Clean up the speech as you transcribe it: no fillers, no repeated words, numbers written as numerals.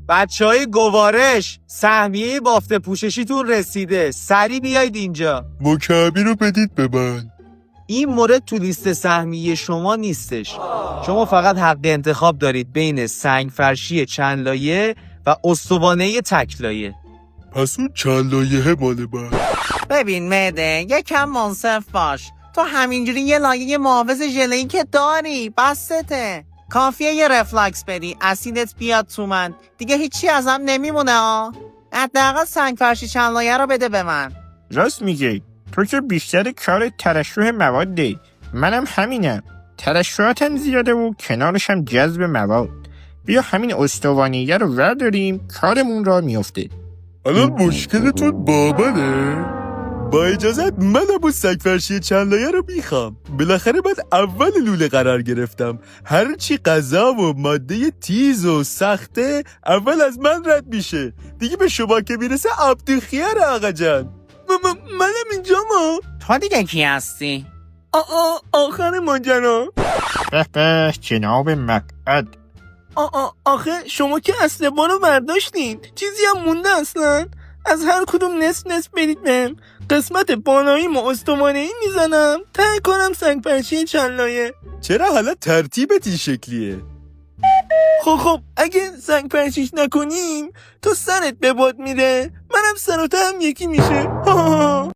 بچهای گوارش، سهمیه بافت پوششیتون رسیده، سریع بیاید اینجا. مکعبی رو بدید به من. این مورد تو لیست سهمیه شما نیستش. شما فقط حق انتخاب دارید بین سنگ فرشی چند لایه و استوانه تک لایه. پس اون چند لایه مال من. ببین مهده، یکم منصف باش. تو همینجوری یه لایه محافظ ژله‌ای که داری، بسته. کافیه یه رفلکس بدی، اسیدت بیاد تو من، دیگه هیچی ازم نمیمونه ها. حداقل سنگ فرشی چند لایه رو بده به من. راست میگی، تو که بیشتر کار ترشح مواد، منم همینم. ترشحاتم زیاده و کنارش هم جذب مواد. بیا همین استوانیه رو ورداریم، کارمون را میفته. الان مشکلتون با منه؟ با اجازت منم اون سگ فرشی چند لایه رو میخوام. بالاخره من اول لوله قرار گرفتم. هرچی غذا و ماده تیز و سخته اول از من رد میشه. دیگه به شما که میرسه عبدالخیار آقا جان. منم اینجا ما. تو دیگه کی هستی؟ آخر ماجرا. به جناب مقعد. آخه شما که اسلحه رو برداشتین، چیزی هم مونده اصلا؟ از هر کدوم نصف بدید بهم. قسمت بالایی و استوانه‌ای میزنم، ته کنم سنگ فرشی چند لایه. چرا حالا ترتیبت این شکلیه؟ خب اگه سنگ فرشیش نکنیم تو سرت به باد میره، منم سر و تهم یکی میشه.